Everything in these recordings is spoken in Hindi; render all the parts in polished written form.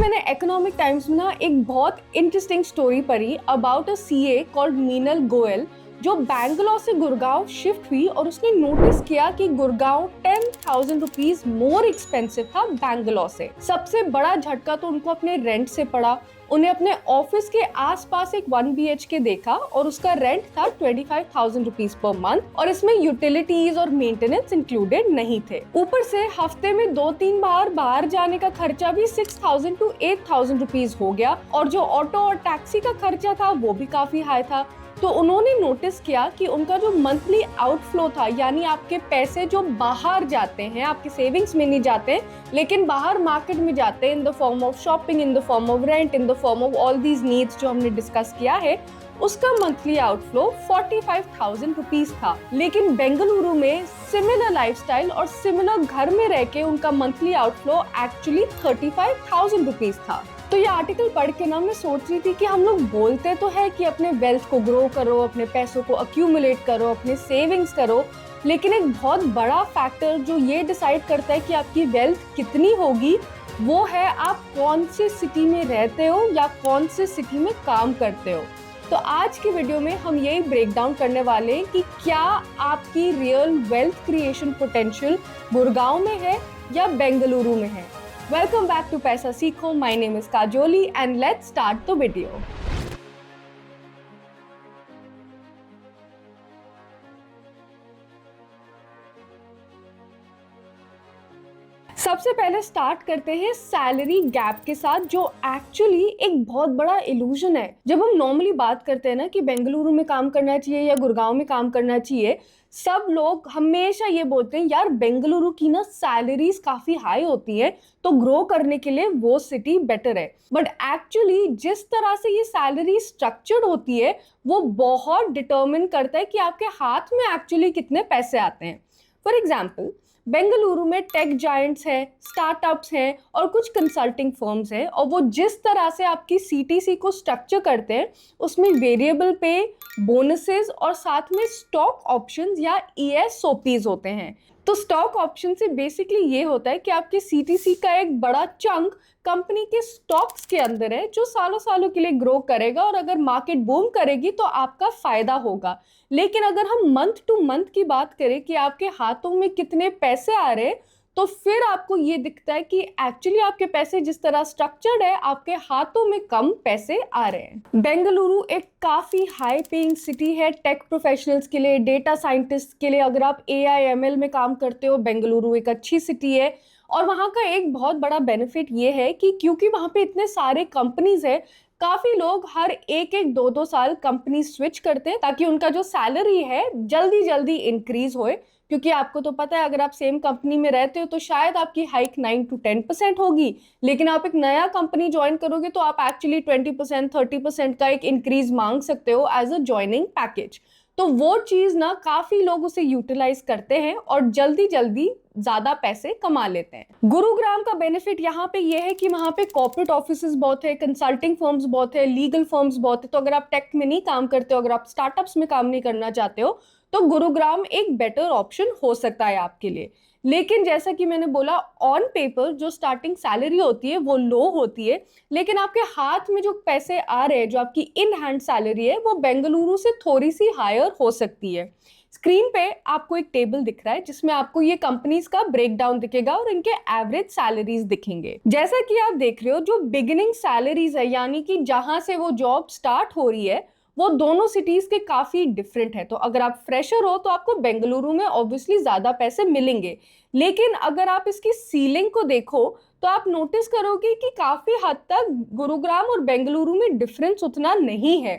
मैंने इकोनॉमिक टाइम्स में ना एक बहुत इंटरेस्टिंग स्टोरी पढ़ी about a CA called Meenal Goyal जो बैंगलोर से गुड़गांव शिफ्ट हुई और उसने नोटिस किया कि गुड़गांव 10,000 रुपीज मोर एक्सपेंसिव था बैंगलोर से। सबसे बड़ा झटका तो उनको अपने रेंट से पड़ा। उन्हें अपने ऑफिस के आसपास एक 1 BHK देखा और उसका रेंट था 25,000 रुपीज पर मंथ और इसमें यूटिलिटीज और मेंटेनेंस इंक्लूडेड नहीं थे। ऊपर से हफ्ते में 2-3 बार बाहर जाने का खर्चा भी 6,000 to 8,000 रुपीज हो गया और जो ऑटो और टैक्सी का खर्चा था वो भी काफी हाई था। तो उन्होंने नोटिस किया कि उनका जो मंथली आउटफ्लो था, यानी आपके पैसे जो बाहर जाते हैं, आपके सेविंग्स में नहीं जाते लेकिन बाहर मार्केट में जाते हैं, in the form of shopping, in the form of rent, in the form of all these needs जो हमने डिस्कस किया है, उसका मंथली आउटफ्लो 45,000 रुपीज था। लेकिन बेंगलुरु में सिमिलर लाइफस्टाइल और सिमिलर घर में रह के उनका मंथली आउटफ्लो एक्चुअली 35,000 रुपीज था। तो ये आर्टिकल पढ़ के ना मैं सोच रही थी कि हम लोग बोलते तो है कि अपने वेल्थ को ग्रो करो, अपने पैसों को अक्यूमुलेट करो, अपने सेविंग्स करो, लेकिन एक बहुत बड़ा फैक्टर जो ये डिसाइड करता है कि आपकी वेल्थ कितनी होगी वो है आप कौन से सिटी में रहते हो या कौन से सिटी में काम करते हो। तो आज की वीडियो में हम यही ब्रेक डाउन करने वाले हैं कि क्या आपकी real wealth creation potential Gurgaon में है या बेंगलुरु में है। Welcome back to पैसा सीखो। My name is Kajoli and let's start the video. सबसे पहले स्टार्ट करते हैं सैलरी गैप के साथ, जो एक्चुअली एक बहुत बड़ा इल्यूजन है। जब हम नॉर्मली बात करते हैं ना कि बेंगलुरु में काम करना चाहिए या गुड़गांव में काम करना चाहिए, सब लोग हमेशा ये बोलते हैं यार बेंगलुरु की ना सैलरीज काफी हाई होती है तो ग्रो करने के लिए वो सिटी बेटर है। बट एक्चुअली जिस तरह से ये सैलरी स्ट्रक्चर्ड होती है वो बहुत डिटर्मिन करता है कि आपके हाथ में एक्चुअली कितने पैसे आते हैं। फॉर एग्जाम्पल, बेंगलुरु में टेक जायंट्स हैं, स्टार्टअप्स हैं और कुछ कंसल्टिंग फर्म्स हैं और वो जिस तरह से आपकी सीटीसी को स्ट्रक्चर करते हैं उसमें वेरिएबल पे, बोनसेस और साथ में स्टॉक ऑप्शंस या ESOPs होते हैं। तो स्टॉक ऑप्शन से बेसिकली ये होता है कि आपके सीटीसी का एक बड़ा चंक कंपनी के स्टॉक्स के अंदर है जो सालों सालों के लिए ग्रो करेगा और अगर मार्केट बूम करेगी तो आपका फायदा होगा। लेकिन अगर हम मंथ टू मंथ की बात करें कि आपके हाथों में कितने पैसे आ रहे हैं तो फिर आपको ये दिखता है कि एक्चुअली आपके पैसे जिस तरह स्ट्रक्चर्ड है आपके हाथों में कम पैसे आ रहे हैं। बेंगलुरु एक काफी हाई पेइंग सिटी है टेक प्रोफेशनल्स के लिए, डेटा साइंटिस्ट के लिए। अगर आप AI/ML में काम करते हो, बेंगलुरु एक अच्छी सिटी है। और वहाँ का एक बहुत बड़ा बेनिफिट ये है कि क्योंकि वहाँ पे इतने सारे कंपनीज है, काफी लोग हर 1-2 साल कंपनी स्विच करते हैं ताकि उनका जो सैलरी है जल्दी जल्दी इंक्रीज होए। क्योंकि आपको तो पता है अगर आप सेम कंपनी में रहते हो तो शायद आपकी हाइक 9 to 10% होगी, लेकिन आप एक नया कंपनी ज्वाइन करोगे तो आप एक्चुअली 20% 30% का एक इंक्रीज मांग सकते हो एज अ ज्वाइनिंग पैकेज। तो वो चीज ना काफी लोग उसे यूटिलाइज करते हैं और जल्दी जल्दी ज्यादा पैसे कमा लेते हैं। गुरुग्राम का बेनिफिट यहाँ पे ये है कि वहाँ पे कॉर्पोरेट ऑफिसेज बहुत है, कंसल्टिंग फर्म्स बहुत है, लीगल फर्म्स बहुत है। तो अगर आप टेक में नहीं काम करते हो, अगर आप स्टार्टअप्स में काम नहीं करना चाहते हो तो गुरुग्राम एक बेटर ऑप्शन हो सकता है आपके लिए। लेकिन जैसा कि मैंने बोला, ऑन पेपर जो स्टार्टिंग सैलरी होती है वो लो होती है, लेकिन आपके हाथ में जो पैसे आ रहे हैं, जो आपकी इन हैंड सैलरी है, वो बेंगलुरु से थोड़ी सी हायर हो सकती है। स्क्रीन पे आपको एक टेबल दिख रहा है जिसमें आपको ये कंपनीज का ब्रेकडाउन दिखेगा और इनके एवरेज सैलरीज दिखेंगे। जैसा कि आप देख रहे हो, जो बिगिनिंग सैलरीज है यानी कि जहां से वो जॉब स्टार्ट हो रही है वो दोनों सिटीज के काफी डिफरेंट है। तो अगर आप फ्रेशर हो तो आपको बेंगलुरु में ऑब्वियसली ज्यादा पैसे मिलेंगे, लेकिन अगर आप इसकी सीलिंग को देखो तो आप नोटिस करोगे कि काफी हद तक गुरुग्राम और बेंगलुरु में डिफरेंस उतना नहीं है।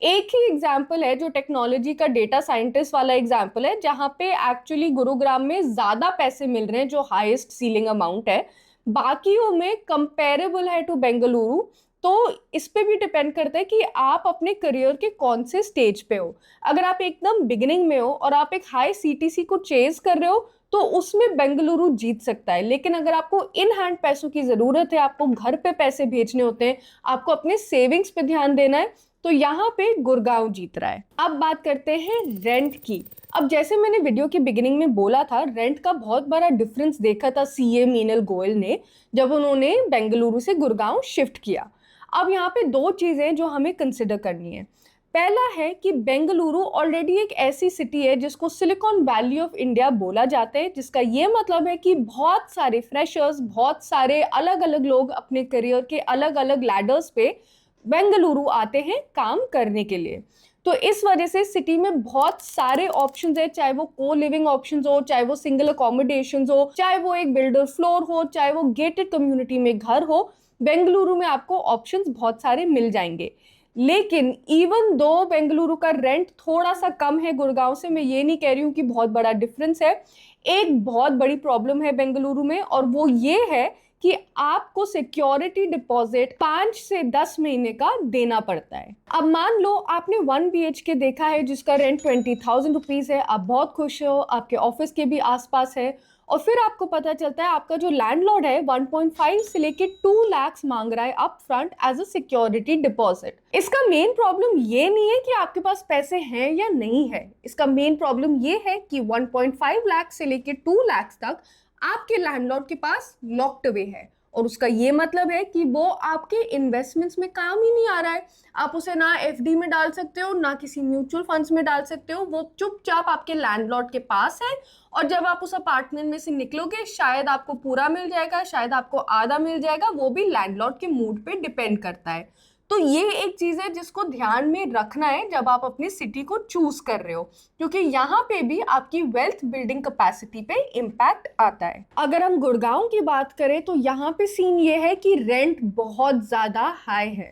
एक ही एग्जाम्पल है जो टेक्नोलॉजी का डेटा साइंटिस्ट वाला एग्जाम्पल है, जहां पे एक्चुअली गुरुग्राम में ज्यादा पैसे मिल रहे हैं, जो हाईएस्ट सीलिंग अमाउंट है। बाकियों में कंपेरेबल है टू बेंगलुरु। तो इस पे भी डिपेंड करता है कि आप अपने करियर के कौन से स्टेज पे हो। अगर आप एकदम बिगिनिंग में हो और आप एक हाई सीटीसी को चेज कर रहे हो तो उसमें बेंगलुरु जीत सकता है। लेकिन अगर आपको इन हैंड पैसों की जरूरत है, आपको घर पे पैसे भेजने होते हैं, आपको अपने सेविंग्स पे ध्यान देना है, तो यहाँ पे गुड़गांव जीत रहा है। अब बात करते हैं रेंट की। अब जैसे मैंने वीडियो की बिगिनिंग में बोला था, रेंट का बहुत बड़ा डिफरेंस देखा था सीएम मीनल गोयल ने जब उन्होंने बेंगलुरु से गुड़गांव शिफ्ट किया। अब यहाँ पे दो चीजें जो हमें कंसिडर करनी है। पहला है कि बेंगलुरु ऑलरेडी एक ऐसी सिटी है जिसको सिलिकॉन वैली ऑफ इंडिया बोला जाता है, जिसका ये मतलब है कि बहुत सारे फ्रेशर्स, बहुत सारे अलग अलग लोग अपने करियर के अलग अलग लैडर्स पे बेंगलुरु आते हैं काम करने के लिए। तो इस वजह से सिटी में बहुत सारे ऑप्शंस है, चाहे वो को लिविंग ऑप्शंस हो, चाहे वो सिंगल अकोमोडेशंस हो, चाहे वो एक बिल्डर फ्लोर हो, चाहे वो गेटेड कम्युनिटी में घर हो। बेंगलुरु में आपको ऑप्शंस बहुत सारे मिल जाएंगे। लेकिन इवन दो बेंगलुरु का रेंट थोड़ा सा कम है गुड़गांव से, मैं ये नहीं कह रही हूँ कि बहुत बड़ा डिफरेंस है, एक बहुत बड़ी प्रॉब्लम है बेंगलुरु में, और वो ये है कि आपको सिक्योरिटी डिपॉजिट 5 से 10 महीने का देना पड़ता है। अब मान लो आपने 1 BHK देखा है जिसका रेंट 20,000 रुपीज है, आप बहुत खुश हो, आपके ऑफिस के भी आसपास है, और फिर आपको पता चलता है आपका जो लैंडलॉर्ड है 1.5 से लेके 2 लाख मांग रहा है up front as a security deposit. इसका मेन प्रॉब्लम ये नहीं है कि आपके पास पैसे हैं या नहीं है, इसका मेन प्रॉब्लम ये है कि 1.5 लाख से लेके 2 लाख तक आपके लैंडलॉर्ड के पास लॉक्ड अवे है, और उसका ये मतलब है कि वो आपके इन्वेस्टमेंट्स में काम ही नहीं आ रहा है। आप उसे ना एफडी में डाल सकते हो, ना किसी म्यूचुअल फंड्स में डाल सकते हो, वो चुपचाप आपके लैंडलॉर्ड के पास है, और जब आप उस अपार्टमेंट में से निकलोगे शायद आपको पूरा मिल जाएगा, शायद आपको आधा मिल जाएगा, वो भी लैंडलॉर्ड के मूड पे डिपेंड करता है। तो ये एक चीज है जिसको ध्यान में रखना है जब आप अपनी सिटी को चूज कर रहे हो, क्योंकि यहाँ पे भी आपकी वेल्थ बिल्डिंग कैपेसिटी पे इम्पैक्ट आता है। अगर हम गुड़गांव की बात करें तो यहाँ पे सीन ये है कि रेंट बहुत ज्यादा हाई है।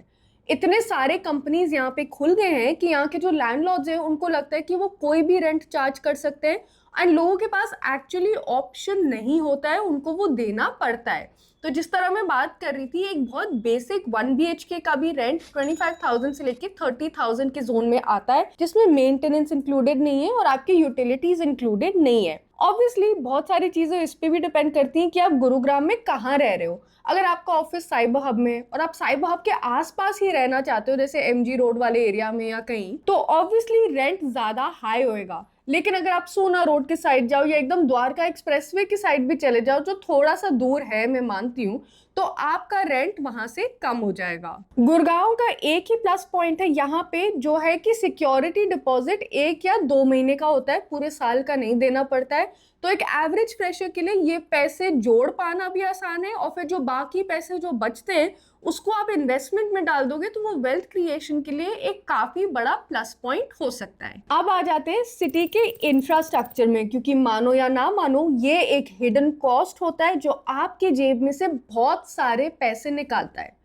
इतने सारे कंपनीज यहाँ पे खुल गए हैं कि यहाँ के जो लैंडलॉर्ड्स हैं उनको लगता है कि वो कोई भी रेंट चार्ज कर सकते हैं, एंड लोगों के पास एक्चुअली ऑप्शन नहीं होता है, उनको वो देना पड़ता है। तो जिस तरह मैं बात कर रही थी, एक बहुत बेसिक 1 BHK का भी रेंट 25,000 से लेके 30,000 के जोन में आता है, जिसमें मेंटेनेंस इंक्लूडेड नहीं है और आपकी यूटिलिटीज इंक्लूडेड नहीं है। ऑब्वियसली बहुत सारी चीजें इस पे भी डिपेंड करती हैं कि आप गुरुग्राम में कहाँ रह रहे हो। अगर आपका ऑफिस साइबर हब में और आप साइबर हब के आसपास ही रहना चाहते हो, जैसे MG रोड वाले एरिया में या कहीं, तो ऑब्वियसली रेंट ज्यादा हाई होएगा। लेकिन अगर आप सोना रोड के साइड जाओ या एकदम द्वारका एक्सप्रेसवे की साइड भी चले जाओ, जो थोड़ा सा दूर है मैं मानती हूँ, तो आपका रेंट वहां से कम हो जाएगा। गुड़गांव का एक ही प्लस पॉइंट है यहाँ पे, जो है कि सिक्योरिटी डिपॉजिट 1 या 2 महीने का होता है, पूरे साल का नहीं देना पड़ता है। तो एक एवरेज फ्रेशर के लिए ये पैसे जोड़ पाना भी आसान है, और फिर जो बाकी पैसे जो बचते हैं उसको आप इन्वेस्टमेंट में डाल दोगे तो वो वेल्थ क्रिएशन के लिए एक काफी बड़ा प्लस पॉइंट हो सकता है। अब आ जाते हैं सिटी के इंफ्रास्ट्रक्चर में, क्योंकि मानो या ना मानो ये एक हिडन कॉस्ट होता है जो आपके जेब में से बहुत सारे पैसे निकालता है।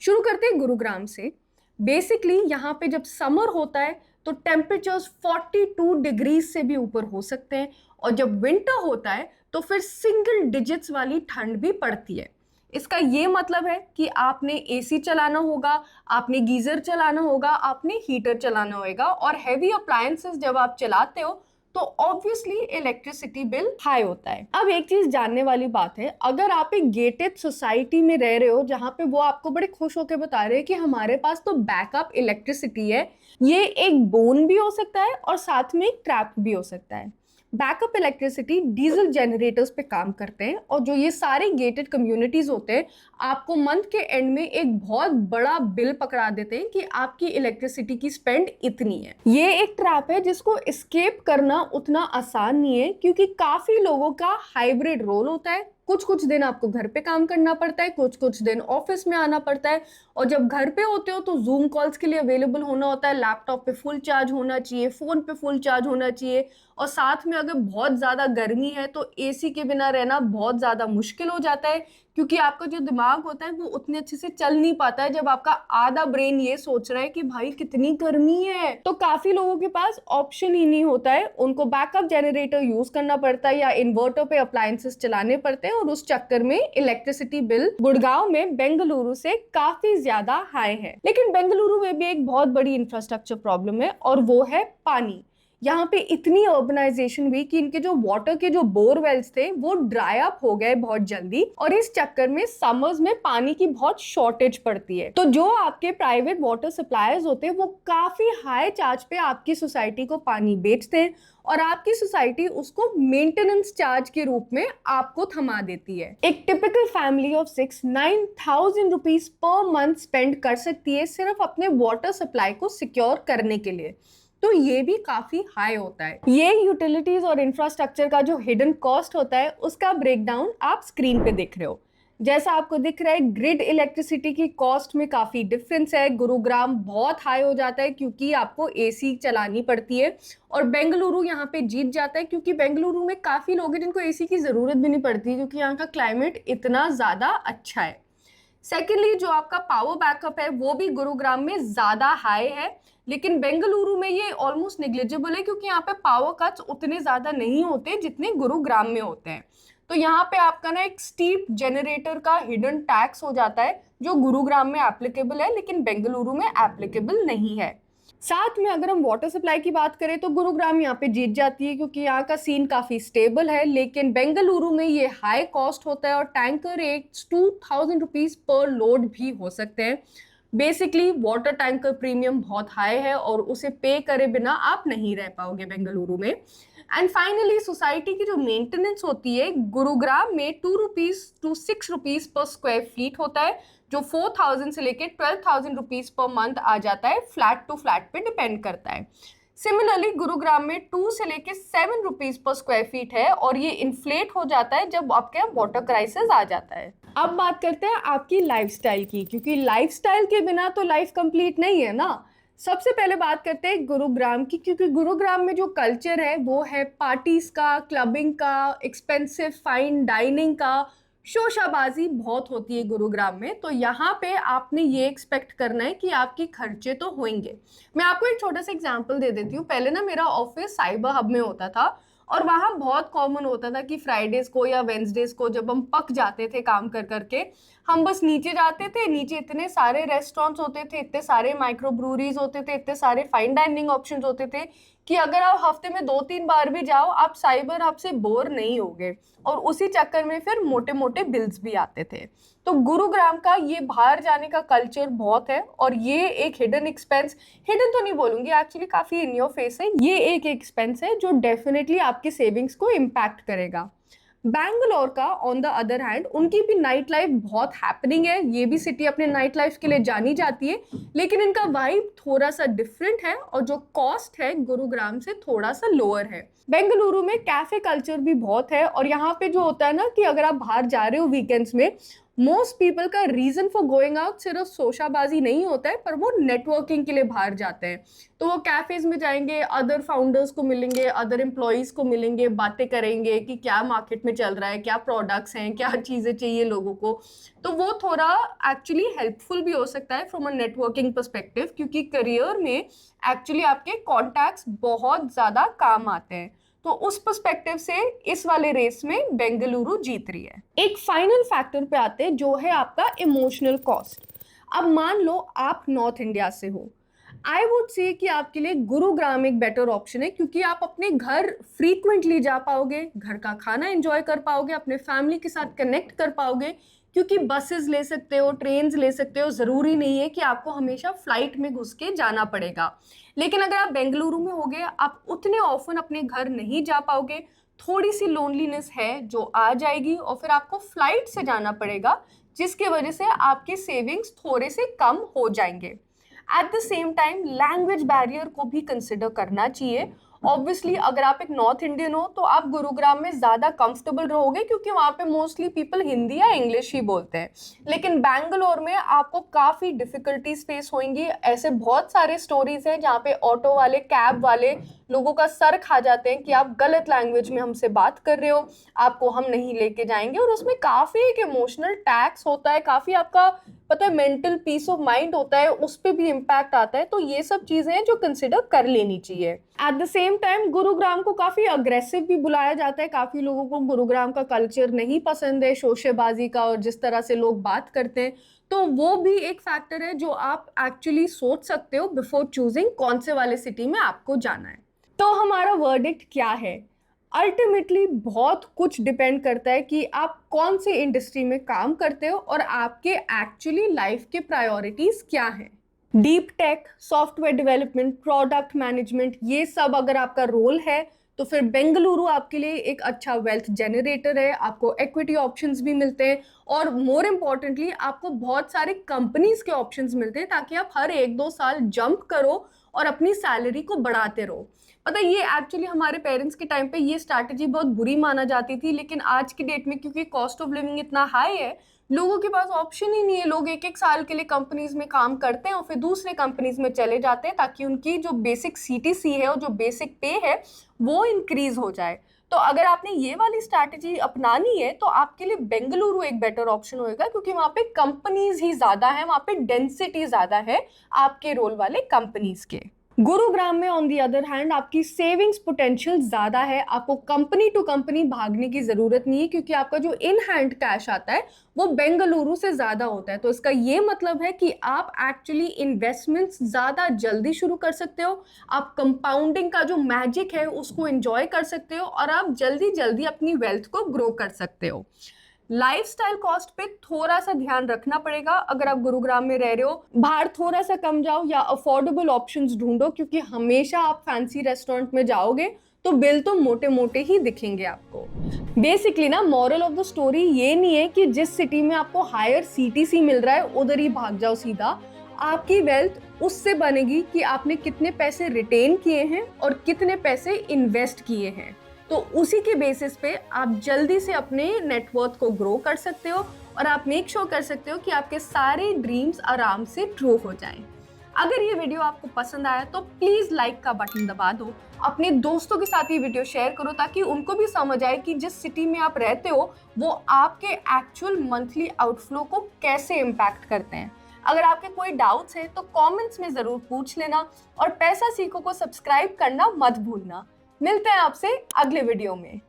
शुरू करते हैं गुरुग्राम से। बेसिकली यहाँ पे जब समर होता है तो टेम्परेचर्स 42 डिग्री से भी ऊपर हो सकते हैं, और जब विंटर होता है तो फिर सिंगल डिजिट्स वाली ठंड भी पड़ती है। इसका ये मतलब है कि आपने एसी चलाना होगा, आपने गीजर चलाना होगा, आपने हीटर चलाना होगा, और हैवी अप्लायंसेस जब आप चलाते हो तो ऑब्वियसली इलेक्ट्रिसिटी बिल हाई होता है। अब एक चीज जानने वाली बात है, अगर आप एक गेटेड सोसाइटी में रह रहे हो जहां पे वो आपको बड़े खुश होकर बता रहे हैं कि हमारे पास तो बैकअप इलेक्ट्रिसिटी है, ये एक बोन भी हो सकता है और साथ में एक ट्रैप भी हो सकता है। बैकअप इलेक्ट्रिसिटी डीजल जनरेटर्स पे काम करते हैं, और जो ये सारे गेटेड कम्युनिटीज होते हैं आपको मंथ के एंड में एक बहुत बड़ा बिल पकड़ा देते हैं कि आपकी इलेक्ट्रिसिटी की स्पेंड इतनी है। ये एक ट्रैप है जिसको एस्केप करना उतना आसान नहीं है, क्योंकि काफी लोगों का हाइब्रिड रोल होता है। कुछ दिन आपको घर पे काम करना पड़ता है, कुछ दिन ऑफिस में आना पड़ता है, और जब घर पे होते हो तो जूम कॉल्स के लिए अवेलेबल होना होता है, लैपटॉप पे फुल चार्ज होना चाहिए, फोन पे फुल चार्ज होना चाहिए, और साथ में अगर बहुत ज्यादा गर्मी है तो एसी के बिना रहना बहुत ज्यादा मुश्किल हो जाता है, क्योंकि आपका जो दिमाग होता है वो उतने अच्छे से चल नहीं पाता है जब आपका आधा ब्रेन ये सोच रहा है कि भाई कितनी गर्मी है। तो काफी लोगों के पास ऑप्शन ही नहीं होता है, उनको बैकअप जनरेटर यूज करना पड़ता है या इन्वर्टर पे अप्लायंसेस चलाने पड़ते हैं, और उस चक्कर में इलेक्ट्रिसिटी बिल गुड़गांव में बेंगलुरु से काफी ज्यादा हाई है। लेकिन बेंगलुरु में भी एक बहुत बड़ी इंफ्रास्ट्रक्चर प्रॉब्लम है, और वो है पानी। यहाँ पे इतनी अर्बनाइजेशन हुई कि इनके जो वाटर के जो बोरवेल्स थे वो ड्राई अप हो गए बहुत जल्दी, और इस चक्कर में समर्स में पानी की बहुत शॉर्टेज पड़ती है। तो जो आपके प्राइवेट वाटर सप्लायर्स होते हैं वो काफी हाई चार्ज पे आपकी सोसाइटी को पानी बेचते हैं, और आपकी सोसाइटी उसको मेंटेनेंस चार्ज के रूप में आपको थमा देती है। एक typical family of 6-9,000 rupees per month spend कर सकती है सिर्फ अपने वाटर सप्लाई को सिक्योर करने के लिए। तो ये भी काफी हाई होता है। ये यूटिलिटीज और इंफ्रास्ट्रक्चर का जो हिडन कॉस्ट होता है उसका ब्रेकडाउन आप स्क्रीन पे देख रहे हो। जैसा आपको दिख रहा है, ग्रिड इलेक्ट्रिसिटी की कॉस्ट में काफी डिफरेंस है। गुरुग्राम बहुत हाई हो जाता है क्योंकि आपको एसी चलानी पड़ती है, और बेंगलुरु यहाँ पे जीत जाता है क्योंकि बेंगलुरु में काफी लोग हैं जिनको एसी की जरूरत भी नहीं पड़ती क्योंकि यहाँ का क्लाइमेट इतना ज्यादा अच्छा है। सेकेंडली, जो आपका पावर बैकअप है वो भी गुरुग्राम में ज्यादा हाई है, लेकिन बेंगलुरु में ये ऑलमोस्ट निग्लिजिबल है क्योंकि यहाँ पे पावर कट्स उतने ज्यादा नहीं होते जितने गुरुग्राम में होते हैं। तो यहाँ पे आपका ना एक स्टीप जनरेटर का हिडन टैक्स हो जाता है जो गुरुग्राम में एप्लीकेबल है लेकिन बेंगलुरु में एप्लीकेबल नहीं है। साथ में अगर हम वाटर सप्लाई की बात करें तो गुरुग्राम यहाँ पे जीत जाती है क्योंकि यहाँ का सीन काफी स्टेबल है, लेकिन बेंगलुरु में ये हाई कॉस्ट होता है और tanker rates 2,000 rupees per load भी हो सकते हैं। बेसिकली वाटर टैंकर प्रीमियम बहुत हाई है और उसे पे करे बिना आप नहीं रह पाओगे बेंगलुरु में। एंड फाइनली, सोसाइटी की जो मेंटेनेंस होती है गुरुग्राम में 2 रुपीज पर स्क्वायर फीट होता है, जो 4,000 से लेके 12,000 रुपीज पर मंथ आ जाता है। फ्लैट टू फ्लैट पे डिपेंड करता है। सिमिलरली गुरुग्राम में 2 से लेके 7 रुपीज पर स्क्वायर फीट है, और ये इन्फ्लेट हो जाता है जब आपके यहाँ वाटर क्राइसिस आ जाता है। अब बात करते हैं आपकी लाइफस्टाइल की, क्योंकि लाइफस्टाइल के बिना तो लाइफ कंप्लीट नहीं है ना। सबसे पहले बात करते हैं गुरुग्राम की, क्योंकि गुरुग्राम में जो कल्चर है वो है पार्टीज का, क्लबिंग का, एक्सपेंसिव फाइन डाइनिंग का, शोशाबाजी बहुत होती है गुरुग्राम में। तो यहाँ पे आपने ये एक्सपेक्ट करना है कि आपके खर्चे तो होंगे। मैं आपको एक छोटा सा एग्जांपल दे देती हूँ। पहले ना मेरा ऑफिस साइबर हब में होता था, और वहाँ बहुत कॉमन होता था कि फ्राइडेज को या वेंसडेज को जब हम पक जाते थे काम कर करके, हम बस नीचे जाते थे। नीचे इतने सारे रेस्टोरेंट्स होते थे, इतने सारे माइक्रो ब्रूरीज होते थे, इतने सारे फाइन डाइनिंग ऑप्शंस होते थे कि अगर आप हफ्ते में 2-3 बार भी जाओ आप साइबर हब से बोर नहीं होगे, और उसी चक्कर में फिर मोटे मोटे बिल्स भी आते थे। तो गुरुग्राम का ये बाहर जाने का कल्चर बहुत है, और ये एक हिडन एक्सपेंस, हिडन तो नहीं बोलूंगी, एक्चुअली काफी इन योर फेस है। ये एक एक्सपेंस है जो डेफिनेटली आपके सेविंग्स को इम्पैक्ट करेगा। बैंगलोर का ऑन द अदर हैंड, उनकी भी नाइट लाइफ बहुत हैपनिंग है। ये भी सिटी अपने नाइट लाइफ के लिए जानी जाती है, लेकिन इनका वाइब थोड़ा सा डिफरेंट है, और जो कॉस्ट है गुरुग्राम से थोड़ा सा लोअर है। बेंगलुरु में कैफे कल्चर भी बहुत है, और यहाँ पे जो होता है ना कि अगर आप बाहर जा रहे हो वीकेंड्स में, मोस्ट पीपल का रीजन फॉर गोइंग आउट सिर्फ शोशाबाजी नहीं होता है, पर वो नेटवर्किंग के लिए बाहर जाते हैं। तो वो कैफेज में जाएंगे, अदर फाउंडर्स को मिलेंगे, अदर एम्प्लॉयज को मिलेंगे, बातें करेंगे कि क्या मार्केट में चल रहा है, क्या प्रोडक्ट्स हैं, क्या चीज़ें चाहिए लोगों को। तो वो थोड़ा एक्चुअली हेल्पफुल भी हो सकता है फ्रॉम अ नेटवर्किंग पर्सपेक्टिव, क्योंकि करियर में एक्चुअली आपके कॉन्टैक्ट्स बहुत ज़्यादा काम आते हैं। तो उस पर्सपेक्टिव से इस वाले रेस में बेंगलुरु जीत रही है। एक फाइनल फैक्टर पे आते हैं जो है आपका इमोशनल कॉस्ट। अब मान लो आप नॉर्थ इंडिया से हो, आई वुड से कि आपके लिए गुरुग्राम एक बेटर ऑप्शन है, क्योंकि आप अपने घर फ्रीक्वेंटली जा पाओगे, घर का खाना एंजॉय कर पाओगे, अपने फैमिली के साथ कनेक्ट कर पाओगे, क्योंकि बसेस ले सकते हो, ट्रेन्स ले सकते हो। ज़रूरी नहीं है कि आपको हमेशा फ्लाइट में घुस के जाना पड़ेगा। लेकिन अगर आप बेंगलुरु में होगे, आप उतने ऑफन अपने घर नहीं जा पाओगे, थोड़ी सी लोनलीनेस है जो आ जाएगी, और फिर आपको फ्लाइट से जाना पड़ेगा, जिसकी वजह से आपके सेविंग्स थोड़े से कम हो जाएंगे। At the same time language barrier को भी कंसिडर करना चाहिए। ऑब्वियसली अगर आप एक नॉर्थ इंडियन हो तो आप गुरुग्राम में ज़्यादा कंफर्टेबल रहोगे, क्योंकि वहाँ पे मोस्टली पीपल हिंदी या इंग्लिश ही बोलते हैं। लेकिन बैंगलोर में आपको काफ़ी डिफिकल्टीज फेस होंगी। ऐसे बहुत सारे स्टोरीज हैं जहाँ पे ऑटो वाले, कैब वाले लोगों का सर खा जाते हैं कि आप गलत लैंग्वेज में हमसे बात कर रहे हो, आपको हम नहीं लेके जाएंगे। और उसमें काफ़ी एक इमोशनल टैक्स होता है, काफ़ी आपका पता है मेंटल पीस ऑफ माइंड होता है, उस पर भी इम्पैक्ट आता है। तो ये सब चीज़ें हैं जो कंसिडर कर लेनी चाहिए। At the same time Gurugram को काफ़ी अग्रेसिव भी बुलाया जाता है। काफ़ी लोगों को गुरुग्राम का कल्चर नहीं पसंद है, शोशेबाजी का, और जिस तरह से लोग बात करते हैं। तो वो भी एक फैक्टर है जो आप एक्चुअली सोच सकते हो बिफोर चूजिंग कौन से वाले सिटी में आपको जाना है। तो हमारा वर्डिक्ट क्या है? अल्टीमेटली बहुत कुछ डिपेंड करता है कि आप कौन सी इंडस्ट्री में काम करते हो और आपके एक्चुअली लाइफ के प्रायोरिटीज क्या हैं। Deep tech, software development, product management, ये सब अगर आपका रोल है तो फिर बेंगलुरु आपके लिए एक अच्छा वेल्थ जनरेटर है। आपको इक्विटी ऑप्शंस भी मिलते हैं और मोर इम्पोर्टेंटली आपको बहुत सारे कंपनीज के ऑप्शंस मिलते हैं ताकि आप हर 1-2 साल जंप करो और अपनी सैलरी को बढ़ाते रहो। पता है, ये एक्चुअली हमारे पेरेंट्स के टाइम पे ये स्ट्रैटेजी बहुत बुरी माना जाती थी, लेकिन आज की डेट में क्योंकि कॉस्ट ऑफ लिविंग इतना हाई है, लोगों के पास ऑप्शन ही नहीं है। लोग 1-1 साल के लिए कंपनीज में काम करते हैं और फिर दूसरे कंपनीज में चले जाते हैं ताकि उनकी जो बेसिक सीटीसी है और जो बेसिक पे है वो इंक्रीज हो जाए। तो अगर आपने ये वाली स्ट्रैटेजी अपनानी है तो आपके लिए बेंगलुरु एक बेटर ऑप्शन होएगा, क्योंकि वहां पे कंपनीज ही ज्यादा है, वहां पे डेंसिटी ज्यादा है आपके रोल वाले कंपनीज के। गुरुग्राम में ऑन दी अदर हैंड आपकी सेविंग्स पोटेंशियल ज्यादा है। आपको कंपनी टू कंपनी भागने की जरूरत नहीं है, क्योंकि आपका जो इन हैंड कैश आता है वो बेंगलुरु से ज्यादा होता है। तो इसका ये मतलब है कि आप एक्चुअली इन्वेस्टमेंट्स ज्यादा जल्दी शुरू कर सकते हो, आप कंपाउंडिंग का जो मैजिक है उसको एंजॉय कर सकते हो और आप जल्दी जल्दी अपनी वेल्थ को ग्रो कर सकते हो। लाइफस्टाइल कॉस्ट पे थोड़ा सा ध्यान रखना पड़ेगा अगर आप गुरुग्राम में रह रहे हो। बाहर थोड़ा सा कम जाओ या अफोर्डेबल ऑप्शंस ढूंढो, क्योंकि हमेशा आप फैंसी रेस्टोरेंट में जाओगे तो बिल तो मोटे मोटे ही दिखेंगे आपको। बेसिकली ना, मॉरल ऑफ द स्टोरी ये नहीं है कि जिस सिटी में आपको हायर सीटीसी मिल रहा है उधर ही भाग जाओ सीधा। आपकी वेल्थ उससे बनेगी कि आपने कितने पैसे रिटेन किए हैं और कितने पैसे इन्वेस्ट किए हैं। तो उसी के बेसिस पे आप जल्दी से अपने नेटवर्थ को ग्रो कर सकते हो और आप मेक श्योर कर सकते हो कि आपके सारे ड्रीम्स आराम से ट्रू हो जाएं। अगर ये वीडियो आपको पसंद आया तो प्लीज लाइक का बटन दबा दो, अपने दोस्तों के साथ ये वीडियो शेयर करो ताकि उनको भी समझ आए कि जिस सिटी में आप रहते हो वो आपके एक्चुअल मंथली आउटफ्लो को कैसे इम्पैक्ट करते हैं। अगर आपके कोई डाउट्स है तो कमेंट्स में जरूर पूछ लेना और पैसा सीखो को सब्सक्राइब करना मत भूलना। मिलते हैं आपसे अगले वीडियो में।